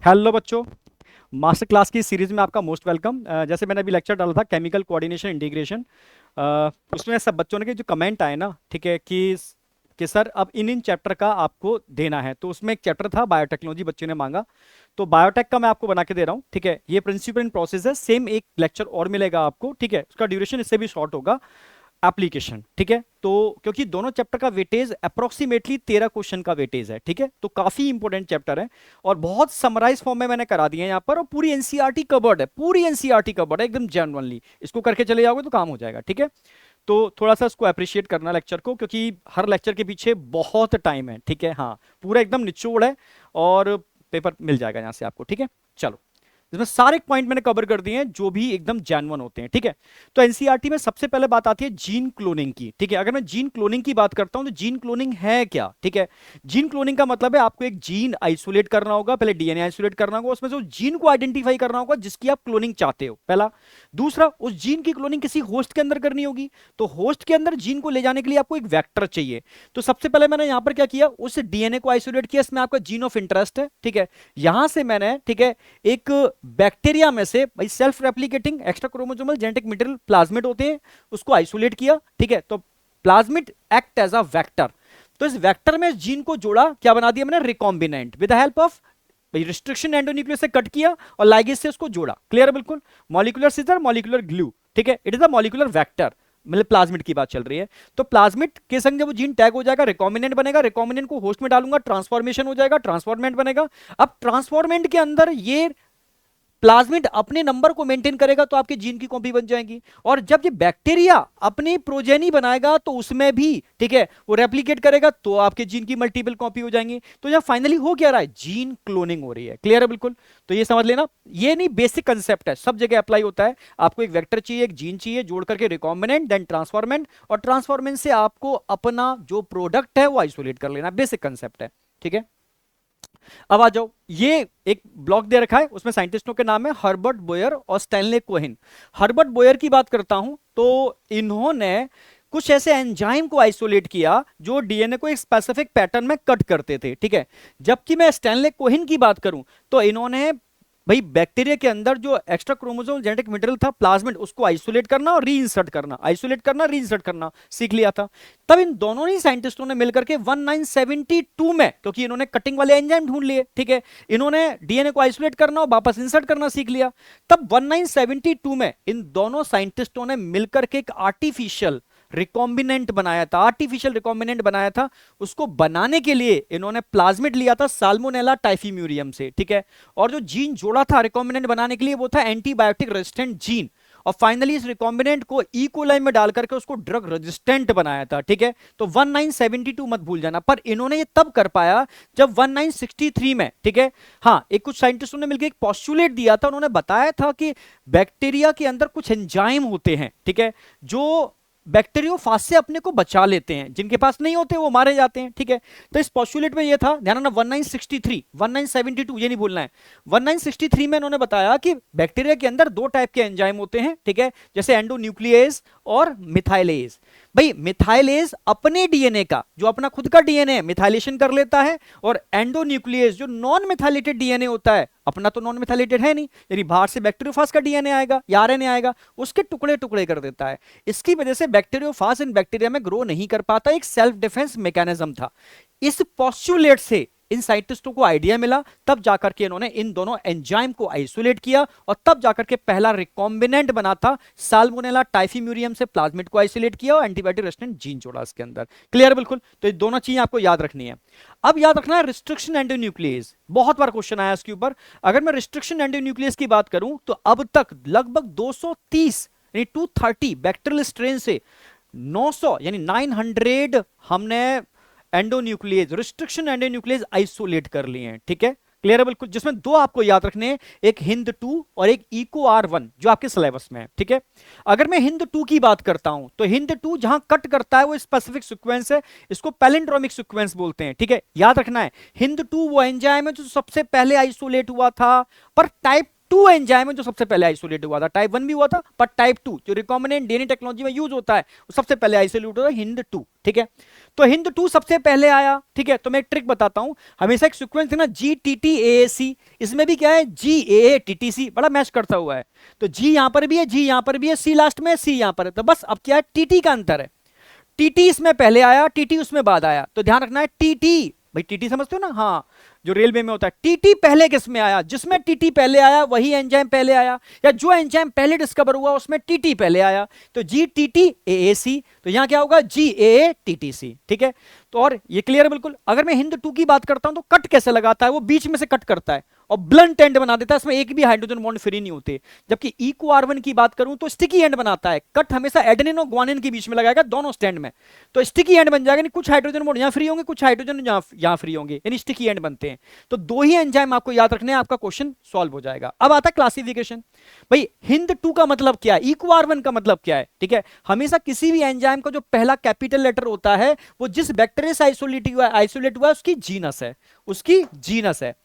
Hello बच्चों। Master class की series में आपका मोस्ट वेलकम। जैसे मैंने अभी लेक्चर डाला था केमिकल कोऑर्डिनेशन इंटीग्रेशन, उसमें सब बच्चों ने के जो कमेंट आए ना, ठीक है, कि सर अब इन इन चैप्टर का आपको देना है, तो उसमें एक चैप्टर था बायोटेक्नोलॉजी, बच्चों ने मांगा। तो बायोटेक का मैं आपको बना के दे रहा हूँ, ठीक है। ये प्रिंसिपल एंड प्रोसेस है, सेम एक लेक्चर और मिलेगा आपको, ठीक है। उसका ड्यूरेशन इससे भी शॉर्ट होगा। एप्लीकेशन, ठीक है। तो क्योंकि दोनों चैप्टर का वेटेज अप्रोक्सीमेटली 13 क्वेश्चन का वेटेज है, ठीक है, तो काफी इंपॉर्टेंट चैप्टर है। और बहुत समराइज फॉर्म में मैंने करा दिया है यहाँ पर, और पूरी एनसीईआरटी कवर्ड है, पूरी एनसीईआरटी कवर्ड है एकदम जेन्युइनली। इसको करके चले जाओगे तो काम हो जाएगा, ठीक है। तो थोड़ा सा इसको अप्रिशिएट करना लेक्चर को, क्योंकि हर लेक्चर के पीछे बहुत टाइम है, ठीक है। हाँ, पूरा एकदम निचोड़ है, और पेपर मिल जाएगा यहाँ से आपको, ठीक है। चलो, इसमें सारे पॉइंट मैंने कवर कर दिए हैं जो भी एकदम जेन्युइन होते हैं, ठीक है। तो एनसीईआरटी में सबसे पहले बात आती है जीन क्लोनिंग की, ठीक है। अगर मैं जीन क्लोनिंग की बात करता हूं तो जीन क्लोनिंग है क्या, ठीक है। जीन क्लोनिंग का मतलब है आपको एक जीन आइसोलेट करना होगा, पहले डीएनए आइसोलेट करना होगा, उसमें से उस जीन को आइडेंटिफाई करना होगा जिसकी आप क्लोनिंग चाहते हो, पहला। दूसरा, उस जीन की क्लोनिंग किसी होस्ट के अंदर करनी होगी, तो होस्ट के अंदर जीन को ले जाने के लिए आपको एक वेक्टर चाहिए। तो सबसे पहले मैंने यहां पर क्या किया, उस डीएनए को आइसोलेट किया, इसमें आपका जीन ऑफ इंटरेस्ट है, ठीक है। यहां से मैंने, ठीक है, एक बैक्टीरिया में से, भाई self replicating extra chromosomal genetic material plasmid होते हैं, उसको आइसोलेट किया, ठीक है। तो plasmid act as a vector, तो इस वेक्टर में इस जीन को जोड़ा, क्या बना दिया मैंने, recombinant, with the help of restriction endonuclease से कट किया और लाइगेज से उसको जोड़ा, क्लियर है बिल्कुल। मॉलिक्यूलर सीजर, मॉलिक्यूलर ग्लू, ठीक है, it is a molecular vector, मतलब प्लाज्मिड की बात चल रही है। तो प्लाज्मिड के संग जब वो जीन टैग हो जाएगा, रिकॉम्बिनेंट बनेगा, रिकॉम्बिनेंट को होस्ट में डालूंगा, ट्रांसफॉर्मेशन हो जाएगा, ट्रांसफॉर्मेंट बनेगा। अब ट्रांसफॉर्मेंट के अंदर ये प्लाज्मिड अपने नंबर को मेंटेन करेगा तो आपके जीन की कॉपी बन जाएगी। और जब ये बैक्टीरिया अपनी प्रोजेनी बनाएगा तो उसमें भी, ठीक है, वो रेप्लिकेट करेगा तो आपके जीन की मल्टीपल कॉपी हो जाएंगी। तो यहां फाइनली हो क्या रहा है, जीन क्लोनिंग हो रही है, क्लियर है बिल्कुल। तो ये समझ लेना, ये नहीं बेसिक कंसेप्ट है, सब जगह अप्लाई होता है। आपको एक वेक्टर चाहिए, एक जीन चाहिए, जोड़ करके रिकॉम्बिनेंट, देन ट्रांसफॉर्मेंट, और ट्रांसफॉर्मेंट से आपको अपना जो प्रोडक्ट है वो आइसोलेट कर लेना, बेसिक कंसेप्ट है, ठीक है। अब आ जाओ, ये एक ब्लॉक दे रखा है, उसमें साइंटिस्टों के नाम है हर्बर्ट बोयर और स्टैनले कोहेन। हर्बर्ट बोयर की बात करता हूं तो इन्होंने कुछ ऐसे एंजाइम को आइसोलेट किया जो डीएनए को एक स्पेसिफिक पैटर्न में कट करते थे, ठीक है। जबकि मैं स्टैनले कोहेन की बात करूं तो इन्होंने, भाई, बैक्टीरिया के अंदर जो एक्स्ट्रा क्रोमोसोम जेनेटिक मटेरियल था प्लाज्मिड, उसको आइसोलेट करना और रीइंसर्ट करना, आइसोलेट करना, रीइंसर्ट करना सीख लिया था। तब इन दोनों ही साइंटिस्टों ने मिलकर के 1972 में, क्योंकि इन्होंने कटिंग वाले एंजाइम ढूंढ लिए, ठीक है, इन्होंने डीएनए को आइसोलेट करना और वापस इंसर्ट करना सीख लिया। तब 1972 में इन दोनों साइंटिस्टों ने मिलकर के एक आर्टिफिशियल रिकॉम्बिनेंट बनाया था, आर्टिफिशियल रिकॉम्बिनेंट बनाया था। उसको बनाने के लिए इन्होंने प्लाज्मिड लिया था साल्मोनेला टाइफीम्यूरियम से, ठीक है। और जो जीन जोड़ा था रिकॉम्बिनेंट बनाने के लिए वो था एंटीबायोटिक रेजिस्टेंट जीन। और फाइनली इस रिकॉम्बिनेंट को इकोलाई में डाल करके उसको ड्रग रेजिस्टेंट बनाया था, ठीक है। तो 1972 मत भूल जाना, पर इन्होंने ये तब कर पाया जब 1963 में, ठीक है, हाँ, एक कुछ साइंटिस्टों ने मिलकर एक पोस्टुलेट दिया था, उन्होंने बताया था कि बैक्टीरिया के अंदर कुछ एंजाइम होते हैं, ठीक है, जो बैक्टीरियोफाज से अपने को बचा लेते हैं, जिनके पास नहीं होते वो मारे जाते हैं, ठीक है। तो इस पोस्टुलेट में ये था, ध्यान रखना, 1963, 1972 ये नहीं भूलना है। 1963 में इन्होंने बताया कि बैक्टीरिया के अंदर दो टाइप के एंजाइम होते हैं, ठीक है, जैसे एंडोन्यूक्लियेज और मिथाइलेज। भाई, मिथाइलेज अपने डीएनए का, जो अपना खुद का डीएनए मिथाइलेशन कर लेता है, और एंडोन्यूक्लियेज जो नॉन मिथाइलेटेड डीएनए होता है, अपना तो नॉन मिथाइलेटेड है नहीं, यानी बाहर से बैक्टीरियोफाज का डीएनए आएगा या आरएनए आएगा, उसके टुकड़े टुकड़े कर देता है। इसकी वजह से बैक्टीरियोफाज इन बैक्टीरिया में ग्रो नहीं कर पाता, एक सेल्फ डिफेंस मैकेनिज्म था। इस पोस्टुलेट से इन साइंटिस्टों को आइडिया मिला, तब जाकर के इन्होंने इन दोनों एंजाइम को आइसोलेट किया, और तब जाकर के पहला रिकॉम्बिनेंट बना था साल्मोनेला टाइफीम्यूरियम से प्लाज्मिड को आइसोलेट किया और एंटीबायोटिक रेजिस्टेंट जीन जोड़ा इसके अंदर, क्लियर बिल्कुल। तो ये दोनों चीजें आपको याद रखनी है। अब याद रखना है रिस्ट्रिक्शन एंडोन्यूक्लियेज, बहुत बार क्वेश्चन आया इसके ऊपर। अगर मैं रिस्ट्रिक्शन एंडोन्यूक्लियेज की बात करूं तो अब तक लगभग 230 यानी 230 बैक्टीरियल स्ट्रेन से 900 यानी 900 हमने एंडोन्यूक्लियेज, रिस्ट्रिक्शन एंडोन्यूक्लियेज आइसोलेट कर लिए हैं, ठीक है, क्लियर है बिल्कुल। जिसमें दो आपको याद रखने हैं, एक हिंद 2 और एक इको R1 जो आपके सिलेबस में है, ठीक है। अगर मैं हिंद 2 की बात करता हूं तो हिंद 2 जहां कट करता है वो स्पेसिफिक सीक्वेंस है, इसको पैलिंड्रोमिक सीक्वेंस बोलते हैं, ठीक है, याद रखना है। हिंद 2 वो एंजाइम है जो सबसे पहले आइसोलेट हुआ था, पर टाइप 2 एंजाइम है जो सबसे पहले आइसोलेट हुआ था। टाइप 1 भी हुआ था, पर टाइप 2 जो रिकॉम्बिनेंट डीएनए टेक्नोलॉजी में यूज होता है वो सबसे पहले आइसोलेट हुआ था, हिंद 2। ठीक है, तो हिंद 2 सबसे पहले आया। ठीक है, तो मैं एक ट्रिक बताता हूं, हमेशा एक सीक्वेंस है ना GTTAAC, इसमें भी क्या है GAATTC, बड़ा मैच करता हुआ है। तो G यहां पर भी है, G यहां पर भी है, C लास्ट में है, C यहां पर है। तो बस अब क्या है, TT का अंतर है। TT इसमें पहले आया, TT उसमें बाद आया, तो ध्यान रखना है TT। भाई TT समझते हो ना, हाँ, जो रेलवे में होता है। TT पहले किस में आया, जिसमें TT पहले आया वही एंजाइम पहले आया, या जो एंजाइम पहले डिस्कवर हुआ उसमें TT पहले आया। तो GTTAAC, तो यहां क्या होगा GAATTC। ठीक है, तो और ये क्लियर है बिल्कुल। अगर मैं हिंद 2 की बात करता हूं तो कट कैसे लगाता है, वो बीच में से कट करता है और ब्लंट एंड बना देता है, इसमें एक भी हाइड्रोजन बॉन्ड फ्री नहीं होते। जबकि इको R1 की बात करूं तो स्टिकी एंड बनाता है, कट हमेशा एडेनिन और ग्वानिन के बीच में लगाएगा दोनों स्टैंड में, तो स्टिकी एंड बन जाएगा। नहीं, कुछ हाइड्रोजन बॉन्ड यहां फ्री होंगे, कुछ हाइड्रोजन यहां फ्री होंगे, यानी स्टिकी एंड बनते हैं। तो 2 ही एंजाइम आपको याद रखने हैं, आपका क्वेश्चन सॉल्व हो जाएगा। अब आता है क्लासिफिकेशन। भाई हिंद 2 का मतलब क्या है, इको R1 का मतलब क्या है। ठीक है, हमेशा किसी भी एंजाइम का जो पहला कैपिटल लेटर होता है वो जिस बैक्टीरिया से आइसोलेट हुआ है उसकी जीनस है, उसकी जीनस है।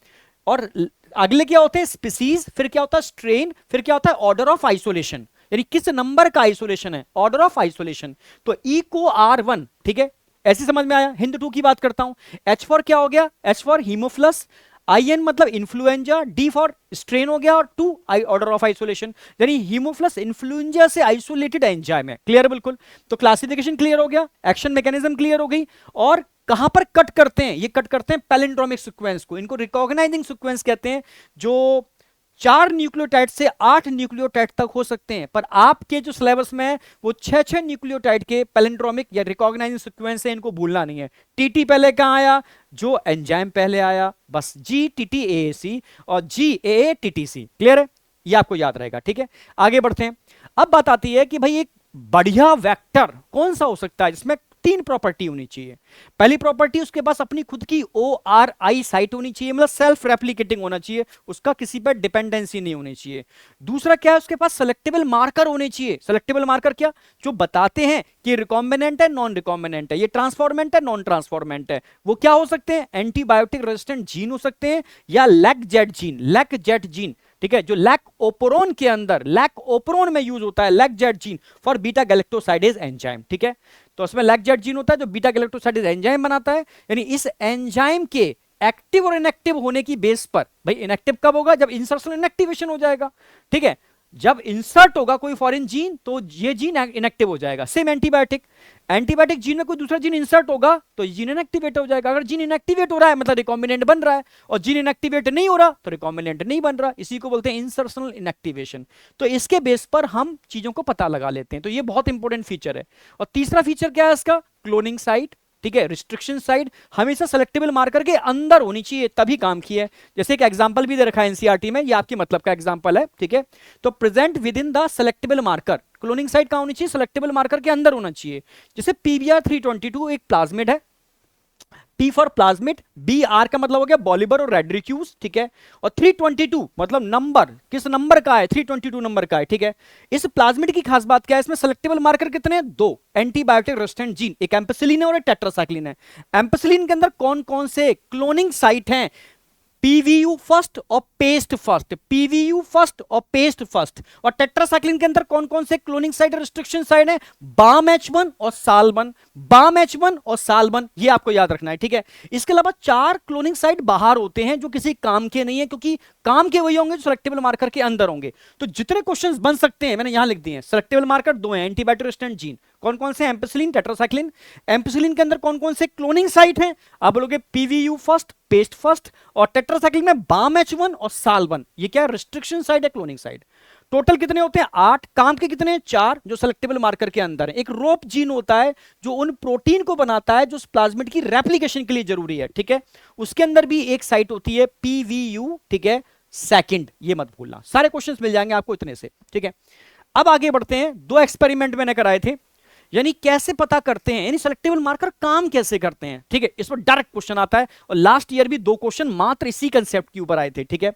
और अगले क्या होते हैं, स्पीसीज, फिर क्या होता है स्ट्रेन, फिर क्या होता है ऑर्डर ऑफ आइसोलेशन, यानी किस नंबर का आइसोलेशन है, ऑर्डर ऑफ आइसोलेशन। तो इको R1, ठीक है, ऐसे समझ में आया। हिंद 2 की बात करता हूं, H फॉर क्या हो गया, H फॉर हीमोफ्लस, IN मतलब इन्फ्लुएंजा, D फॉर स्ट्रेन हो गया, और 2 ऑर्डर ऑफ आइसोलेशन, यानी हीमोफ्लस इन्फ्लुएंजा से आइसोलेटेड एंजाइम है। क्लियर है बिल्कुल। तो क्लासिफिकेशन क्लियर हो गया, एक्शन मैकेनिज्म क्लियर हो गई, और कहां पर कट करते हैं, ये कट करते हैं पैलिंड्रोमिक सीक्वेंस को, इनको रिकॉग्नाइजिंग सीक्वेंस कहते हैं, जो 4 न्यूक्लियोटाइड से 8 न्यूक्लियोटाइड तक हो सकते हैं। पर आपके जो सिलेबस में है वो 6 न्यूक्लियोटाइड के पैलिंड्रोमिक या रिकॉग्नाइजिंग सीक्वेंस है, इनको भूलना नहीं है। टीटी पहले कहां आया, जो एंजाइम पहले आया, बस GTTAAC और GAATTC। क्लियर है, ये आपको याद रहेगा। ठीक है, आगे बढ़ते हैं। अब बात आती है कि भाई एक बढ़िया वेक्टर कौन सा हो सकता है जिसमें 3 प्रॉपर्टी होनी चाहिए। पहली प्रॉपर्टी, उसके पास अपनी खुद की ORI साइट होनी चाहिए, मतलब सेल्फ रेप्लिकेटिंग होना चाहिए, उसका किसी पर डिपेंडेंसी नहीं होनी चाहिए। दूसरा क्या है, उसके पास सेलेक्टेबल मार्कर होने चाहिए। सेलेक्टेबल मार्कर क्या, जो बताते हैं कि रिकॉम्बिनेंट है नॉन रिकॉम्बिनेंट है, ये ट्रांसफॉर्मेंट है नॉन ट्रांसफॉर्मेंट है। वो क्या हो सकते हैं, एंटीबायोटिक रेजिस्टेंट जीन हो सकते हैं, या लैक जेट जीन। ठीक है, जो लैक ओपोरोन के अंदर, लैक ओपोरोन में यूज होता है, lac Z gene for beta galactosidase enzyme. ठीक है, तो उसमें लैक जेट जीन होता है जो बीटा गैलेक्टोसाइडेज एंजाइम बनाता है, यानी इस एंजाइम के एक्टिव और इनएक्टिव होने की बेस पर, भाई इनएक्टिव कब होगा, जब इंसर्शन इनएक्टिवेशन हो जाएगा। ठीक है, जब इंसर्ट होगा कोई फॉरेन जीन तो ये जीन इनएक्टिव हो जाएगा। सेम एंटीबायोटिक जीन में कोई दूसरा जीन इंसर्ट होगा तो जीन इनएक्टिवेट हो जाएगा। अगर जीन इनएक्टिवेट हो रहा है मतलब रिकॉम्बिनेंट बन रहा है, और जीन इनएक्टिवेट नहीं हो रहा तो रिकॉम्बिनेंट नहीं बन रहा, इसी को बोलते हैं इंसर्शनल इनएक्टिवेशन। तो इसके बेस पर हम चीजों को पता लगा लेते हैं, तो ये बहुत इंपॉर्टेंट फीचर है। और तीसरा फीचर क्या है इसका, क्लोनिंग साइट। ठीक है, रिस्ट्रिक्शन साइड हमेशा सेलेक्टेबल मार्कर के अंदर होनी चाहिए, तभी काम की है। जैसे एक एग्जांपल भी दे रखा है एनसीईआरटी में, ये आपके मतलब का एग्जांपल है। ठीक है, तो present with in the selectable marker, cloning site कहां होनी चाहिए, सेलेक्टेबल मार्कर के अंदर होना चाहिए। जैसे PBr 322 एक प्लाज्मिड है, P फॉर प्लाज्मिड, BR का मतलब हो गया बॉलिबर और रेड्रिक्यूज। ठीक है, और 322 मतलब नंबर, किस नंबर का है, 322 नंबर का है। ठीक है, इस प्लाज्मिड की खास बात क्या है, इसमें सेलेक्टेबल मार्कर कितने हैं, 2 एंटीबायोटिक रेजिस्टेंट जीन, एक एम्पेसिलिन है और एक टेट्रासाइक्लिन है। एम्पेसिलिन के अंदर कौन कौन से क्लोनिंग साइट हैं, PVU फर्स्ट और पेस्ट फर्स्ट, PVU फर्स्ट और पेस्ट फर्स्ट। और टेट्रासाइक्लिन के अंदर कौन कौन से क्लोनिंग साइट रिस्ट्रिक्शन साइट है, बाम H1 और साल्बन, बाम H1 और साल्बन, ये आपको याद रखना है। ठीक है, इसके अलावा 4 क्लोनिंग साइट बाहर होते हैं जो किसी काम के नहीं है, क्योंकि काम के वही होंगे जो सेलेक्टेबल मार्कर के अंदर होंगे। तो जितने क्वेश्चंस बन सकते हैं मैंने यहां लिख दिए हैं। सेलेक्टेबल मार्कर 2 हैं, एंटीबायोटिक रेजिस्टेंट जीन कौन कौन से, एम्पेसिलिन, टेट्रासाइक्लिन। एम्पेसिलिन के अंदर कौन कौन से क्लोनिंग साइट हैं, आप बोलोगे PVU फर्स्ट, पेस्ट फर्स्ट, और टेट्रासाइक्लिन में बाम H1 और साल्बन, ये क्या है, रिस्ट्रिक्शन साइट है, क्लोनिंग साइट। टोटल कितने होते हैं, 8, काम के कितने हैं, 4 जो सेलेक्टेबल मार्कर के अंदर है। एक रोप जीन होता है जो उन प्रोटीन को बनाता है जो प्लाज्मिड की रेप्लिकेशन के लिए जरूरी है। ठीक है, उसके अंदर भी एक साइट होती है PVU। ठीक है, सेकंड, ये मत भूलना, सारे क्वेश्चंस मिल जाएंगे आपको इतने से। ठीक है, अब आगे बढ़ते हैं। 2 एक्सपेरिमेंट मैंने कराए थे, यानी कैसे पता करते हैं, यानी सेलेक्टेबल मार्कर काम कैसे करते हैं। ठीक है, इस पर डायरेक्ट क्वेश्चन आता है, और लास्ट ईयर भी 2 क्वेश्चन मात्र इसी कंसेप्ट के ऊपर आए थे। ठीक है,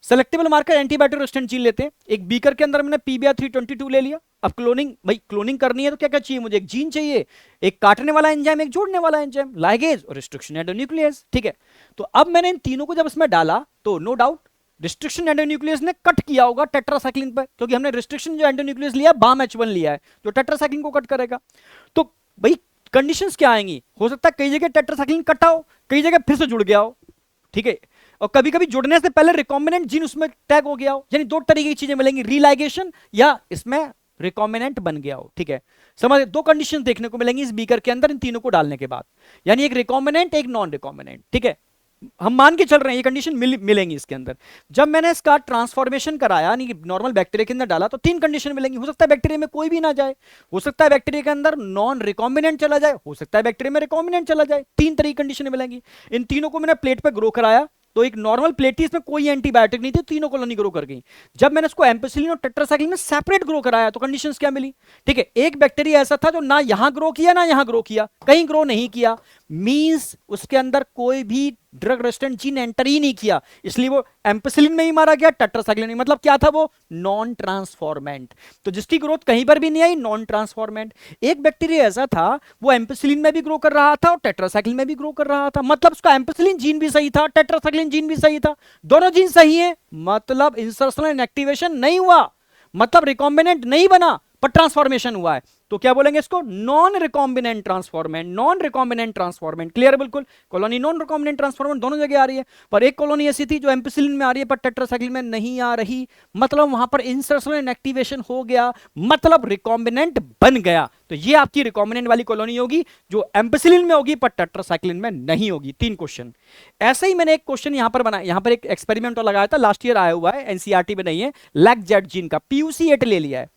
selectable marker antibiotic resistant gene लेते हैं, एक बीकर के अंदर मैंने PBr 322 ले लिया। अब क्लोनिंग, भाई क्लोनिंग करनी है तो क्या क्या चाहिए मुझे, एक जीन चाहिए, एक काटने वाला एंजाइम, एक जोड़ने वाला एंजाइम, लाइगेज और रिस्ट्रिक्शन एंडोन्यूक्लियस। ठीक है, तो अब मैंने इन तीनों को जब इसमें डाला तो नो डाउट रिस्ट्रिक्शन एंडोन्यूक्लियस ने कट किया होगा टेट्रासाइक्लिन पर, क्योंकि हमने रिस्ट्रिक्शन जो एंडोन्यूक्लियस लिया है बाम H1 लिया है जो टेट्रासाइक्लिन को कट करेगा। तो भाई कंडीशंस क्या आएंगी, हो सकता है कई जगह टेट्रासाइक्लिन कटा हो, कई जगह फिर से जुड़ गया हो, ठीक है, और कभी कभी जुड़ने से पहले रिकॉम्बिनेंट जीन उसमें टैग हो गया हो, यानी दो तरीके की चीजें मिलेंगी, रीलाइगेशन या इसमें रिकॉम्बिनेंट बन गया हो, ठीक है। समझ, दो कंडीशन देखने को मिलेंगी इस बीकर के अंदर इन तीनों को डालने के बाद, यानी एक रिकॉम्बिनेंट एक नॉन रिकॉम्बिनेंट, ठीक है। हम मान के चल रहे हैं ये कंडीशन मिलेंगी इसके अंदर। जब मैंने इसका ट्रांसफॉर्मेशन कराया, यानी नॉर्मल बैक्टीरिया के अंदर डाला, तो तीन कंडीशन मिलेंगी। हो सकता है बैक्टीरिया में कोई भी ना जाए, हो सकता है बैक्टीरिया के अंदर नॉन रिकॉम्बिनेंट चला जाए, हो सकता है बैक्टीरिया में रिकॉम्बिनेंट चला जाए, तीन तरह की कंडीशन मिलेंगी। इन तीनों को मैंने प्लेट पे ग्रो कराया, तो एक नॉर्मल प्लेट थी, इसमें कोई एंटीबायोटिक नहीं थी, तीनों कॉलोनी ग्रो कर गई। जब मैंने इसको एम्पेसिलिन और टेट्रासाइक्लिन में सेपरेट ग्रो कराया, तो कंडीशंस क्या मिली, ठीक है। एक बैक्टीरिया ऐसा था जो ना यहां ग्रो किया ना यहां ग्रो किया, कहीं ग्रो नहीं किया, मींस उसके अंदर कोई भी ड्रग रेजिस्टेंट जीन एंटर ही नहीं किया, इसलिए वो एम्पेसिलिन में ही मारा गया, टेट्रासाइक्लिन में, मतलब क्या था वो, नॉन ट्रांसफॉर्मेंट। तो जिसकी ग्रोथ कहीं पर भी नहीं आई, नॉन ट्रांसफॉर्मेंट। एक बैक्टीरिया ऐसा था वो एम्पेसिलिन में भी ग्रो कर रहा था और टेट्रासाइक्लिन में भी ग्रो कर रहा था, मतलब उसका एम्पेसिलिन जीन भी सही था, टेट्रासाइक्लिन जीन भी सही था, दोनों जीन सही है, मतलब इंसर्शनल इनएक्टिवेशन नहीं हुआ, मतलब रिकॉम्बिनेंट नहीं बना, पर ट्रांसफॉर्मेशन हुआ है। तो क्या बोलेंगे इसको, non recombinant transformant, non recombinant transformant. Clear है बिल्कुल, कॉलोनी नॉन रिकॉम्बिनेंट ट्रांसफॉर्मेंट दोनों जगह आ रही है, पर एक कॉलोनी ऐसी थी जो एम्पेसिलिन में आ रही है पर टेट्रासाइक्लिन में नहीं आ रही, मतलब वहां पर इंसर्शनल इनएक्टिवेशन हो गया, मतलब रिकॉम्बिनेंट बन गया। तो ये आपकी रिकॉम्बिनेंट वाली कॉलोनी होगी जो एम्पेसिलिन में होगी पर टेट्रासाइक्लिन में नहीं होगी। तीन क्वेश्चन ऐसे ही मैंने एक क्वेश्चन यहां पर बनाया, यहां पर एक एक्सपेरिमेंट लगाया था, लास्ट ईयर आया हुआ है, एनसीईआरटी में नहीं है, लैक्जेट जीन का PUC8 ले लिया है।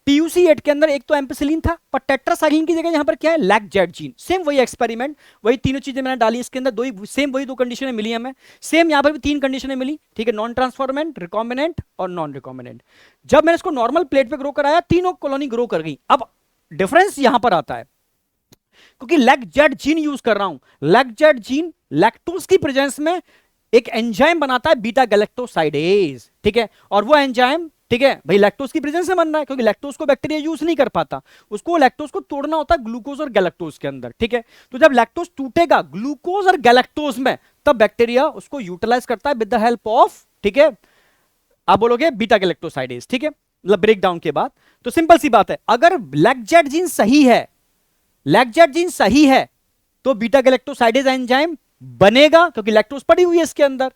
PUC8 के अंदर एक तो एम्पेसिलिन था, पर टेट्रासाइक्लिन की जगह यहां पर क्या है, लैक्जेट जीन। सेम वही एक्सपेरिमेंट, वही तीनों चीजें मैंने डाली इसके अंदर, सेम वही दो कंडीशनें मिली हमें, सेम यहां पर भी तीन कंडीशनें मिली, ठीक है, नॉन ट्रांसफॉर्मेंट, रिकॉम्बिनेंट और नॉन रिकॉम्बिनेंट। जब मैंने इसको नॉर्मल प्लेट पे ग्रो कराया, तीनों कॉलोनी ग्रो कर गई। अब डिफरेंस यहां पर आता है, क्योंकि लैक्जेट जीन यूज कर रहा हूं, लैक्जेट जीन लैक्टोज की प्रेजेंस में एक एंजाइम बनाता है बीटा गैलेक्टोसाइडेज, ठीक है, और वो एंजाइम, ठीक है भाई, लैक्टोज की प्रेजेंस से बन रहा है, क्योंकि लैक्टोज को बैक्टीरिया यूज नहीं कर पाता, उसको लैक्टोज को तोड़ना होता है ग्लूकोज और गैलेक्टोज के अंदर, ठीक है। तो जब लैक्टोज टूटेगा ग्लूकोज और गैलेक्टोज में, तब बैक्टीरिया उसको यूटिलाइज करता है विद द हेल्प ऑफ, ठीक है, आप बोलोगे बीटा गैलेक्टोसाइडेज, ठीक है, मतलब ब्रेक डाउन के बाद। तो सिंपल सी बात है, अगर लैक्जेट जीन सही है, लैक्जेट जीन सही है, तो बीटा गैलेक्टोसाइडेज एंजाइम बनेगा, क्योंकि लैक्टोज पड़ी हुई है इसके अंदर,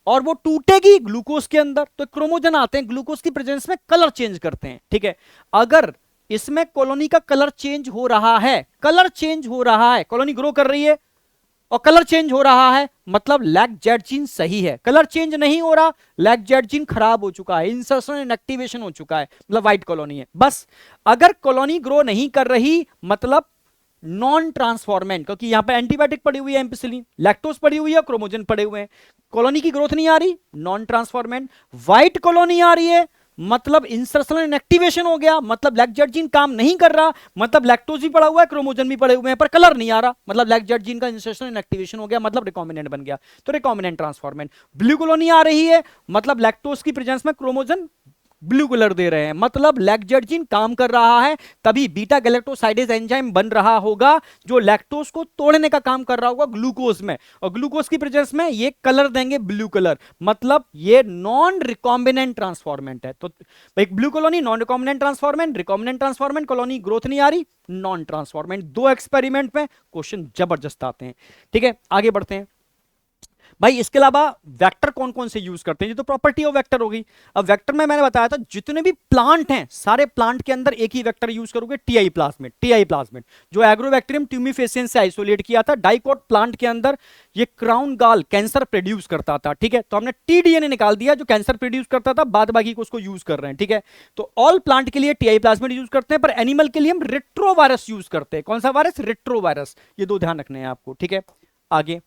और वो टूटेगी ग्लूकोज के अंदर। तो क्रोमोजन आते हैं ग्लूकोज की प्रेजेंस में, कलर चेंज करते हैं, ठीक है। अगर इसमें कॉलोनी का कलर चेंज हो रहा है, कलर चेंज हो रहा है, कॉलोनी ग्रो कर रही है और कलर चेंज हो रहा है, मतलब लैक्जेट जीन सही है। कलर चेंज नहीं हो रहा, लैक्जेट जीन खराब हो चुका है, इंसर्शन इनएक्टिवेशन हो चुका है, मतलब व्हाइट कॉलोनी है। बस अगर कॉलोनी ग्रो नहीं कर रही, मतलब नॉन ट्रांसफॉर्मेंट, क्योंकि यहां पे एंटीबायोटिक पड़ी हुई है, एम्पेसिलिन, लैक्टोज पड़ी हुई है, क्रोमोजन पड़े हुए हैं, कॉलोनी की ग्रोथ नहीं आ रही, नॉन ट्रांसफॉर्मेंट। व्हाइट कॉलोनी आ रही है, मतलब इंसर्शनल इनएक्टिवेशन हो गया, मतलब लैक्जेट जीन काम नहीं कर रहा, मतलब लैक्टोज भी पड़ा हुआ है, क्रोमोजन भी पड़े हुए हैं, पर कलर नहीं आ रहा, मतलब लैक्जेट जीन का इंसर्शनल इनएक्टिवेशन हो गया, मतलब रिकॉम्बिनेंट बन गया, तो रिकॉम्बिनेंट ट्रांसफॉर्मेंट। ब्लू कॉलोनी आ रही है, मतलब लैक्टोज की प्रेजेंस में क्रोमोजन ब्लू कलर दे रहे हैं, मतलब लैक्जेट जीन काम कर रहा है, तभी बीटा गैलेक्टोसाइडेज एंजाइम बन रहा होगा जो लैक्टोज को तोड़ने का काम कर रहा होगा ग्लूकोज में, और ग्लूकोज की प्रेजेंस में ये कलर देंगे ब्लू कलर, मतलब ये नॉन रिकॉम्बिनेंट ट्रांसफॉर्मेंट है। तो एक blue colony non recombinant transformant colony growth नहीं आ रही, नॉन ट्रांसफॉर्मेंट। दो एक्सपेरिमेंट में क्वेश्चन जबरदस्त आते हैं, ठीक है, आगे बढ़ते हैं। भाई इसके अलावा वेक्टर कौन कौन से यूज करते हैं, ये तो प्रॉपर्टी ऑफ वेक्टर होगी। अब वेक्टर में मैंने बताया था जितने भी प्लांट हैं, सारे प्लांट के अंदर एक ही वेक्टर यूज करोगे, टीआई प्लाज्मिड। टीआई प्लाज्मिड जो एग्रोबैक्टीरियम ट्यूमिफेसियन से आइसोलेट किया था, डाइकोट प्लांट के अंदर ये क्राउन गाल कैंसर प्रोड्यूस करता था, ठीक है, तो हमने टीडीएनए निकाल दिया जो कैंसर प्रोड्यूस करता था, बाद बाकी को उसको यूज कर रहे हैं, ठीक है। तो ऑल प्लांट के लिए टीआई प्लाज्मिड यूज करते हैं, पर एनिमल के लिए हम रेट्रोवायरस यूज करते हैं। कौन सा वायरस, रेट्रोवायरस, ये दो ध्यान रखने हैं आपको, ठीक है। आगे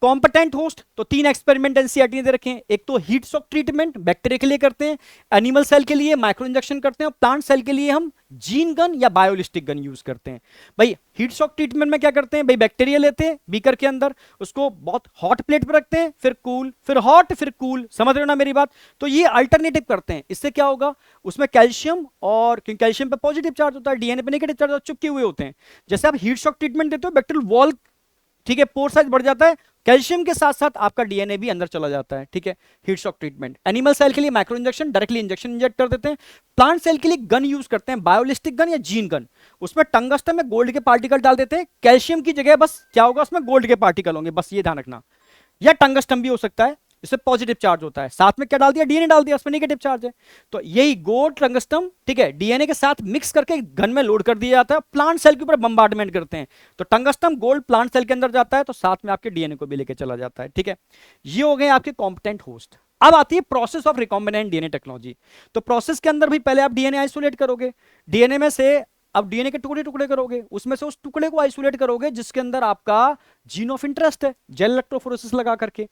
कॉम्पिटेंट होस्ट, तो तीन एक्सपेरिमेंट एनसीईआरटी ने दे रखे हैं, एक तो हीट शॉक ट्रीटमेंट बैक्टीरिया के लिए करते हैं, एनिमल सेल के लिए माइक्रो इंजेक्शन करते हैं, और प्लांट सेल के लिए हम जीन गन या बायोलिस्टिक गन यूज करते हैं। भाई हीट शॉक ट्रीटमेंट में क्या करते हैं, भाई बैक्टीरिया लेते हैं बीकर के अंदर, उसको बहुत हॉट प्लेट पर रखते हैं, फिर कूल, फिर हॉट, फिर कूल, समझ रहे हो ना मेरी बात। तो ये अल्टरनेटिव करते हैं, इससे क्या होगा, उसमें कैल्शियम, और क्योंकि कैल्शियम पे पॉजिटिव चार्ज होता है, डीएनए पे नेगेटिव चार्ज चिपके हुए होते हैं। जैसे आप हीट शॉक ट्रीटमेंट देते हो, बैक्टीरियल वॉल, ठीक है, पोर साइज बढ़ जाता है, कैल्शियम के साथ साथ आपका डीएनए भी अंदर चला जाता है, ठीक है। Heat shock treatment, animal cell के लिए micro injection, directly injection inject कर देते हैं। प्लांट सेल के लिए गन यूज करते हैं, बायोलिस्टिक गन या जीन गन। उसमें टंगस्टन में गोल्ड के पार्टिकल डाल देते हैं, कैल्शियम की जगह बस क्या होगा, उसमें गोल्ड के पार्टिकल होंगे, बस ये ध्यान रखना। या टंगस्टन भी हो सकता है, इसमें पॉजिटिव चार्ज होता है, साथ में क्या डाल दिया, डीएनए डाल दिया, उसमें नेगेटिव चार्ज है। तो यही गोल्ड टंगस्टन, ठीक है, डीएनए के साथ मिक्स करके गन में लोड कर दिया जाता है, प्लांट सेल के ऊपर बम्बार्डमेंट करते हैं। तो टंगस्टन गोल्ड प्लांट सेल के अंदर जाता है, तो साथ में आपके डीएनए को भी लेके चला जाता है, ठीक है। ये हो गए आपके कॉम्पिटेंट होस्ट। अब आती है process of recombinant DNA technology. तो प्रोसेस के अंदर भी पहले आप डीएनए आइसोलेट करोगे, डीएनए में से अब डीएनए के टुकड़े टुकड़े करोगे, उसमें से उस टुकड़े को आइसोलेट करोगे जिसके अंदर आपका जीन ऑफ इंटरेस्ट है, जेल इलेक्ट्रोफोरेसिस लगा करके।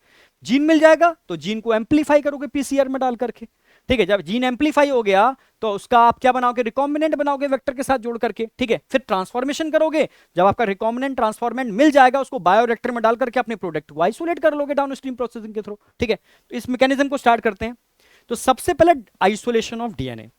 जीन मिल जाएगा तो जीन को एम्पलीफाई करोगे पीसीआर में डाल करके, ठीक है। जब जीन एम्पलीफाई हो गया तो उसका आप क्या बनाओगे, रिकॉम्बिनेंट बनाओगे वेक्टर के साथ जोड़ करके, ठीक है। फिर ट्रांसफॉर्मेशन करोगे, जब आपका रिकॉम्बिनेंट ट्रांसफॉर्मेंट मिल जाएगा उसको बायोरिएक्टर में डाल करके अपने प्रोडक्ट को आइसोलेट कर लोगे डाउनस्ट्रीम प्रोसेसिंग के थ्रू, ठीक है। तो इस मैकेनिज्म को स्टार्ट करते हैं। तो सबसे पहले आइसोलेशन ऑफ डीएनए,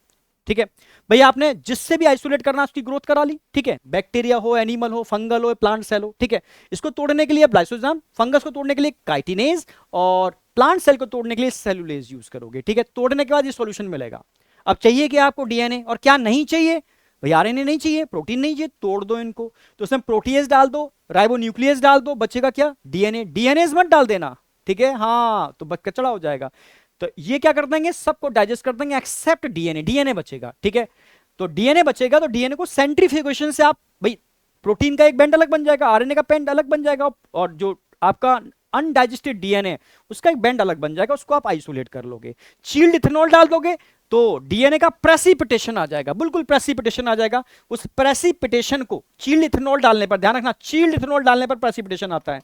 ठीक है। भैया आपने जिससे भी आइसोलेट करना उसकी ग्रोथ करा ली, ठीक है, बैक्टीरिया हो, एनिमल हो, फंगल हो, प्लांट सेल हो, ठीक है। इसको तोड़ने के लिए आप लाइसोजाम, फंगस को तोड़ने के लिए काइटिनेज, और प्लांट सेल को तोड़ने के लिए सेलुलेज यूज करोगे, ठीक है। तोड़ने के बाद ये सॉल्यूशन मिलेगा। अब चाहिए क्या आपको, डीएनए, और क्या नहीं चाहिए भैया, आरएनए नहीं चाहिए, प्रोटीन नहीं चाहिए, तोड़ दो इनको। तो उसमें प्रोटीएज डाल दो, राइबोन्यूक्लियस डाल दो, बचेगा क्या, डीएनए। डीएनएज मत डाल देना, ठीक है, हाँ, तो कचड़ा हो जाएगा। तो ये क्या कर देंगे, सबको डाइजेस्ट कर देंगे एक्सेप्ट डीएनए, डीएनए बचेगा, ठीक है। तो डीएनए बचेगा, तो डीएनए को सेंट्रीफ्यूगेशन से आप भाई प्रोटीन का एक बैंड अलग बन जाएगा, आरएनए का बैंड अलग बन जाएगा, और जो आपका अनडाइजेस्टेड डीएनए उसका एक बैंड अलग बन जाएगा, उसको आप आइसोलेट कर लोगे। चील्ड इथेनॉल डाल दोगे तो डीएनए का प्रेसिपिटेशन आ जाएगा, बिल्कुल प्रेसिपिटेशन आ जाएगा। उस प्रेसिपिटेशन को चील्ड इथेनॉल डालने पर, ध्यान रखना, चील्ड इथेनॉल डालने पर प्रेसिपिटेशन आता है।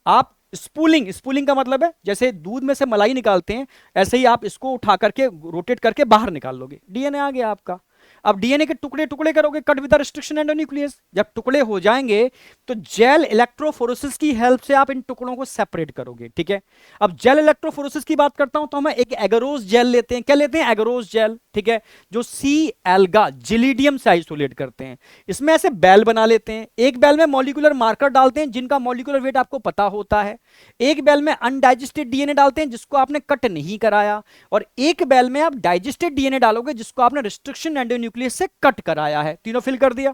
आप स्पूलिंग, स्पूलिंग का मतलब है जैसे दूध में से मलाई निकालते हैं, ऐसे ही आप इसको उठा करके रोटेट करके बाहर निकाल लोगे, डीएनए आ गया आपका। अब डीएनए के टुकड़े टुकड़े करोगे, कट विद रिस्ट्रिक्शन एंडोन्यूक्लियस। जब टुकड़े हो जाएंगे तो जेल इलेक्ट्रोफोरेसिस की हेल्प से आप इन टुकड़ों को सेपरेट करोगे, ठीक है। अब जेल इलेक्ट्रोफोरेसिस की बात करता हूं तो हम एक एगरोस जेल लेते हैं, क्या लेते हैं, एगरोस जेल, ठीक है, जो सी एल्गा जिलीडियम से आइसोलेट करते हैं। इसमें ऐसे बैल बना लेते हैं, एक बैल में मॉलिक्यूलर मार्कर डालते हैं जिनका मॉलिक्यूलर वेट आपको पता होता है, एक बैल में अनडाइजेस्टेड डीएनए डालते हैं जिसको आपने कट नहीं कराया, और एक बैल में आप डाइजेस्टेड डीएनए डालोगे जिसको आपने रिस्ट्रिक्शन एंडोन्यूक्लियस से कट कराया है। तीनों फिल कर दिया।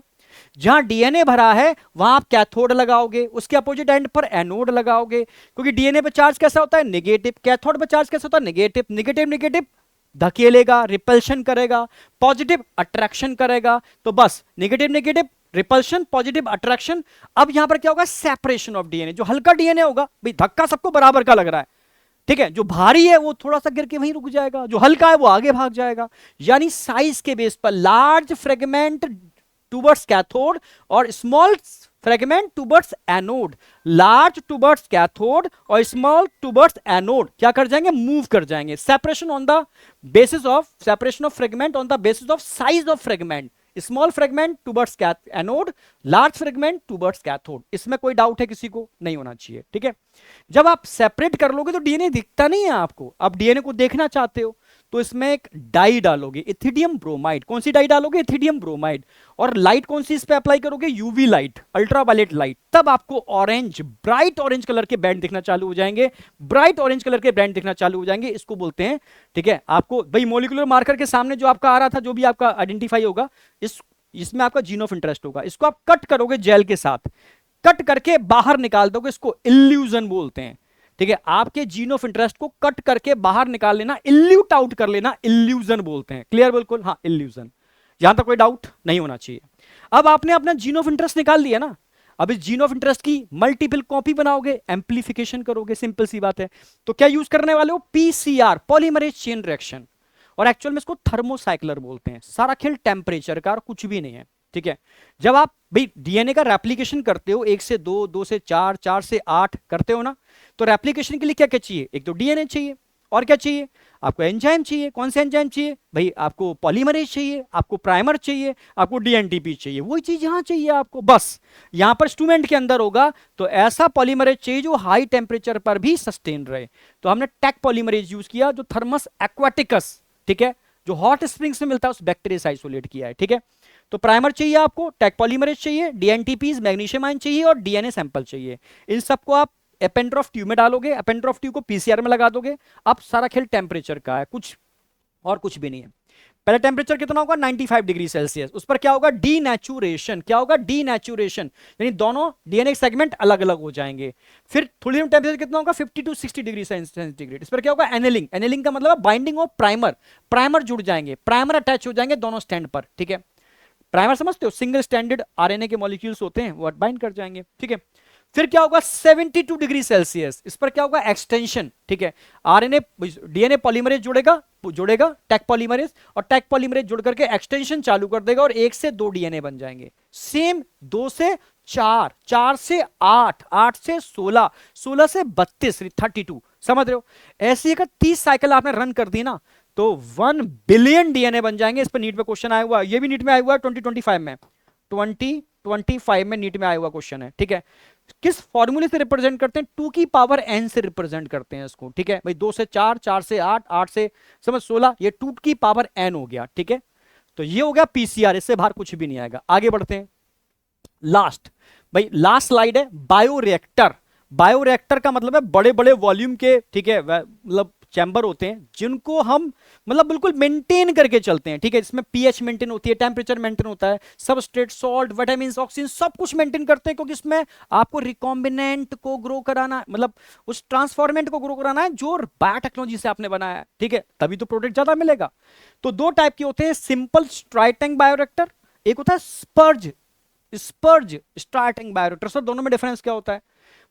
जहां डीएनए भरा है वहां आप कैथोड लगाओगे, उसके अपोजिट एंड पर एनोड लगाओगे, क्योंकि डीएनए पे चार्ज कैसा होता है, नेगेटिव। कैथोड पे चार्ज कैसा होता है, नेगेटिव। नेगेटिव नेगेटिव धकेलेगा, रिपल्शन करेगा, पॉजिटिव अट्रैक्शन करेगा। तो बस negative negative repulsion, positive attraction. अब यहां पर क्या होगा, सेपरेशन ऑफ डीएनए। जो हल्का डीएनए होगा, भाई धक्का सबको बराबर का लग रहा है, ठीक है, जो भारी है वो थोड़ा सा गिर के वहीं रुक जाएगा, जो हल्का है वो आगे भाग जाएगा। यानी साइज के बेस पर लार्ज फ्रेगमेंट टूवर्ड्स कैथोड और small fragment towards anode, large towards cathode और स्मॉल टूवर्ड्स एनोड क्या कर जाएंगे, मूव कर जाएंगे। Separation on the basis of, separation of fragment on the basis of size of fragment, small fragment towards anode, large fragment towards cathode. इसमें कोई doubt है किसी को, नहीं होना चाहिए, ठीक है। जब आप सेपरेट कर लोगे तो डीएनए दिखता नहीं है आपको, आप डीएनए को देखना चाहते हो तो इसमें एक डाई डालोगे, इथिडियम ब्रोमाइड। कौन सी डाई डालोगे, इथिडियम ब्रोमाइड। और लाइट कौन सी इस पे अप्लाई करोगे, यूवी लाइट, अल्ट्रावायलेट लाइट। तब आपको ऑरेंज, ब्राइट ऑरेंज कलर के बैंड दिखना चालू हो जाएंगे, ब्राइट ऑरेंज कलर के बैंड दिखना चालू हो जाएंगे। इसको बोलते हैं, ठीक है, आपको भाई मॉलिक्यूलर मार्कर के सामने जो आपका आ रहा था, जो भी आपका आइडेंटिफाई होगा, इसमें आपका जीन ऑफ इंटरेस्ट होगा। इसको आप कट करोगे जेल के साथ, कट करके बाहर निकाल दोगे, इसको इल्यूजन बोलते हैं, ठीक है। आपके जीन ऑफ इंटरेस्ट को कट करके बाहर निकाल लेना, इल्यूट आउट कर लेना, इल्यूजन बोलते हैं। क्लियर, बिल्कुल, हाँ, इल्यूजन। यहां तक कोई डाउट नहीं होना चाहिए। अब आपने अपना जीन ऑफ इंटरेस्ट निकाल लिया ना, अब इस जीन ऑफ इंटरेस्ट की मल्टीपल कॉपी बनाओगे, एम्प्लीफिकेशन करोगे, सिंपल सी बात है। तो क्या यूज करने वाले हो, पीसीआर, पॉलीमरेज चेन रिएक्शन, और एक्चुअल में इसको थर्मोसाइक्लर बोलते हैं। सारा खेल टेम्परेचर का और कुछ भी नहीं है, ठीक है। जब आप भाई डीएनए का रेप्लिकेशन करते हो, 1 से 2, 2 से 4, 4 से 8 करते हो ना, तो रेप्लिकेशन के लिए क्या क्या चाहिए, एक तो डीएनए चाहिए, और क्या चाहिए आपको, एंजाइम चाहिए। कौन से एंजाइम चाहिए भाई, आपको पॉलीमरेज चाहिए, आपको प्राइमर चाहिए, आपको डीएनटीपी चाहिए। वही चीज यहां चाहिए आपको, बस यहां पर इंस्ट्रूमेंट के अंदर होगा तो ऐसा पॉलीमरेज चाहिए जो हाई टेम्परेचर पर भी सस्टेन रहे। तो हमने टैक पॉलीमरेज यूज किया, जो थर्मस एक्वाटिकस, ठीक है, जो हॉट स्प्रिंग्स में मिलता है, उस बैक्टीरिया से आइसोलेट किया है, ठीक है। तो प्राइमर चाहिए आपको, टैग पॉलीमरेज चाहिए, डीएनटीपीज मैग्नीशियम आयन चाहिए, और डीएनए सैंपल चाहिए। इन सबको आप एपेंडर ऑफ ट्यूब में डालोगे, एपेंडर ऑफ ट्यूब को पीसीआर में लगा दोगे। अब सारा खेल टेम्परेचर का है, कुछ और कुछ भी नहीं है। पहले टेम्परेचर कितना होगा 95 डिग्री सेल्सियस, उस पर क्या होगा डीनेचुरेशन, क्या होगा डीनेचुरेशन, यानी दोनों डीएनए सेगमेंट अलग अलग हो जाएंगे। फिर थोड़ी देर टेम्परेचर कितना होगा 50 टू 60 डिग्री सेंटीग्रेड, इस पर क्या होगा एनेलिंग, एनेलिंग का मतलब बाइंडिंग ऑफ प्राइमर, प्राइमर जुड़ जाएंगे, प्राइमर अटैच हो जाएंगे दोनों स्टैंड पर, ठीक है। प्राइमर समझते हो, सिंगल स्टैंडर्ड आरएनए के मॉलिक्यूल्स होते हैं वो बाइंड कर जाएंगे, ठीक है। फिर क्या होगा 72 डिग्री सेल्सियस, इस पर क्या होगा एक्सटेंशन, ठीक है। आरएनए डीएनए पॉलीमरेज जुड़ेगा, जुड़ेगा टैग पॉलीमरेज, और टैग पॉलीमरेज जुड़ करके एक्सटेंशन चालू कर देगा और 1 से 2 डीएनए बन जाएंगे। सेम 2 से 4, 4 से 8, 8 से 16, 16 से 32, 32, समझ रहे हो। ऐसी अगर 30 साइकिल आपने रन कर दी ना तो 1 बिलियन डीएनए बन जाएंगे। इस पर नीट में क्वेश्चन आया हुआ है, ये भी नीट में आया हुआ है 2025 में, 2025 में नीट में आया हुआ क्वेश्चन है, ठीक है। किस फॉर्मूले से रिप्रेजेंट करते हैं, 2 की पावर n से रिप्रेजेंट करते हैं इसको, ठीक है भाई। 2 से 4, 4 से 8, 8 से समझ 16, ये 2 की पावर n हो गया, ठीक है। तो ये हो गया पीसीआर, इससे बाहर कुछ भी नहीं आएगा। आगे बढ़ते हैं, लास्ट भाई लास्ट स्लाइड है बायोरिएक्टर। बायोरिएक्टर का मतलब है बड़े बड़े वॉल्यूम के, ठीक है, मतलब चैम्बर होते हैं जिनको हम मतलब बिल्कुल मेंटेन करके चलते हैं, ठीक है। इसमें पीएच मेंटेन होती है, टेम्परेचर मेंटेन होता है, सबस्ट्रेट, सॉल्ट, विटामिन, ऑक्सीजन सब कुछ मेंटेन करते हैं, क्योंकि इसमें आपको रिकॉम्बिनेंट को ग्रो कराना, मतलब उस ट्रांसफॉर्मेंट को ग्रो कराना है जो बायोटेक्नोलॉजी से आपने बनाया है, ठीक है, तभी तो प्रोडक्ट ज्यादा मिलेगा। तो 2 टाइप के होते हैं, सिंपल स्ट्राइट टैंक बायोरिएक्टर, एक होता है splurge, splurge straight tank bioreactor. Sir दोनों में डिफरेंस क्या होता है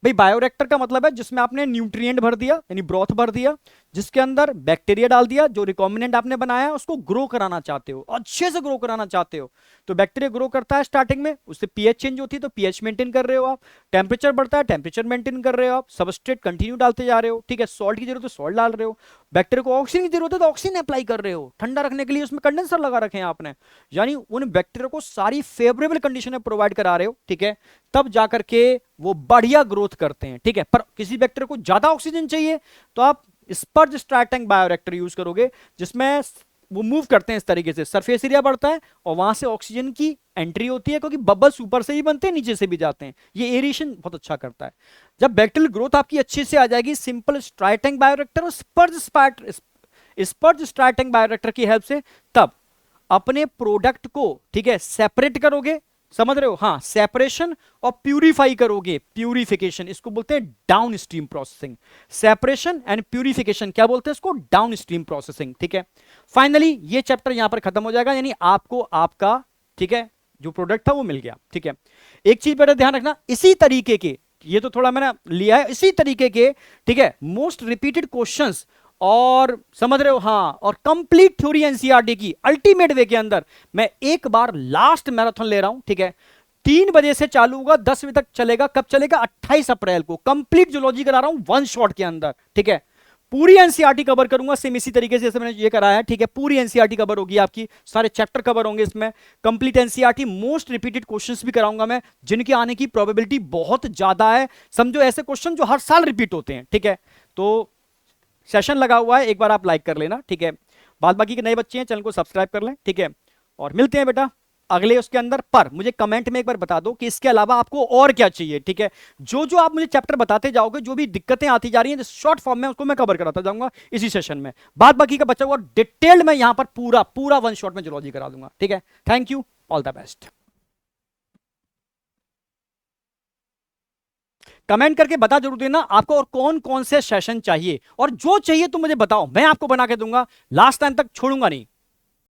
भाई। बायोरिएक्टर का मतलब है जिसमें आपने न्यूट्रिएंट भर दिया, यानी ब्रोथ भर दिया, जिसके अंदर बैक्टीरिया डाल दिया, जो रिकॉम्बिनेंट आपने बनाया है उसको ग्रो कराना चाहते हो, अच्छे से ग्रो कराना चाहते हो, तो बैक्टीरिया ग्रो करता है स्टार्टिंग में, उससे पीएच चेंज होती है तो पीएच मेंटेन कर रहे हो आप, टेम्परेचर बढ़ता है टेम्परेचर मेंटेन कर रहे हो आप, सबस्ट्रेट कंटिन्यू डालते जा रहे हो, ठीक है। सॉल्ट की जरूरत है सॉल्ट डाल रहे हो, बैक्टीरिया को ऑक्सीजन की जरूरत है तो ऑक्सीजन अप्लाई कर रहे हो, ठंडा रखने के लिए उसमें कंडेंसर लगा रखे हैं आपने, यानी उन बैक्टीरिया को सारी फेवरेबल कंडीशन प्रोवाइड करा रहे हो, ठीक है। तब जाकर के वो बढ़िया ग्रोथ करते हैं, ठीक है। पर किसी बैक्टीरिया को ज्यादा ऑक्सीजन चाहिए तो आप splurge straight tank bioreactor use करोगे, जिसमें वो मूव करते हैं इस तरीके से, सरफेस एरिया बढ़ता है और वहां से ऑक्सीजन की एंट्री होती है, क्योंकि बबल्स ऊपर से ही बनते हैं नीचे से भी जाते हैं, ये एरिएशन बहुत अच्छा करता है। जब बैक्टीरियल ग्रोथ आपकी अच्छे से आ जाएगी सिंपल स्ट्राइट टैंक बायोरिएक्टर और स्पर्ज स्ट्राइट टैंक बायोरिएक्टर की हेल्प से, तब अपने प्रोडक्ट को, ठीक है, सेपरेट करोगे, समझ रहे हो, हाँ, सेपरेशन और प्यूरिफाई करोगे, प्यूरिफिकेशन, इसको बोलते हैं down stream processing. Separation and purification क्या बोलते हैं इसको, डाउन स्ट्रीम प्रोसेसिंग, ठीक है। फाइनली ये चैप्टर यहां पर खत्म हो जाएगा, यानी आपको आपका, ठीक है, जो प्रोडक्ट था वो मिल गया, ठीक है। एक चीज बेटा ध्यान रखना, इसी तरीके के, ये तो थोड़ा मैंने लिया है, इसी तरीके के, ठीक है, मोस्ट रिपीटेड क्वेश्चंस, और समझ रहे हो, हाँ, और कंप्लीट थ्योरी एनसीईआरटी की अल्टीमेट वे के अंदर मैं एक बार लास्ट मैराथन ले रहा हूं, ठीक है। 3 बजे से चालू होगा, 10 बजे तक चलेगा, कब चलेगा 28 अप्रैल को, कंप्लीट जूलॉजी करा रहा हूं 1 शॉट के अंदर, ठीक है। पूरी एनसीईआरटी कवर करूंगा सेम इसी तरीके से जैसे मैंने ये कराया है, ठीक है। पूरी एनसीईआरटी कवर होगी आपकी, सारे चैप्टर कवर होंगे इसमें, complete NCERT, most repeated questions भी कराऊंगा मैं, जिनके आने की प्रोबेबिलिटी बहुत ज्यादा है, समझो ऐसे क्वेश्चन जो हर साल रिपीट होते हैं, ठीक है। तो सेशन लगा हुआ है, एक बार आप लाइक कर लेना, ठीक है। बाद बाकी के नए बच्चे हैं चैनल को सब्सक्राइब कर लें, ठीक है। और मिलते हैं बेटा अगले उसके अंदर, पर मुझे कमेंट में एक बार बता दो कि इसके अलावा आपको और क्या चाहिए, ठीक है। जो जो आप मुझे चैप्टर बताते जाओगे, जो भी दिक्कतें आती जा रही हैं शॉर्ट फॉर्म में, उसको मैं कवर कराता जाऊंगा इसी सेशन में। बाद बाकी का बच्चा हुआ डिटेल्ड में यहां पर पूरा पूरा 1 शॉट में जूलॉजी करा दूंगा, ठीक है। Thank you, all the best. Comment करके बता जरूर देना आपको और कौन कौन से सेशन चाहिए, और जो चाहिए तुम मुझे बताओ, मैं आपको बना के दूंगा, लास्ट टाइम तक छोड़ूंगा नहीं।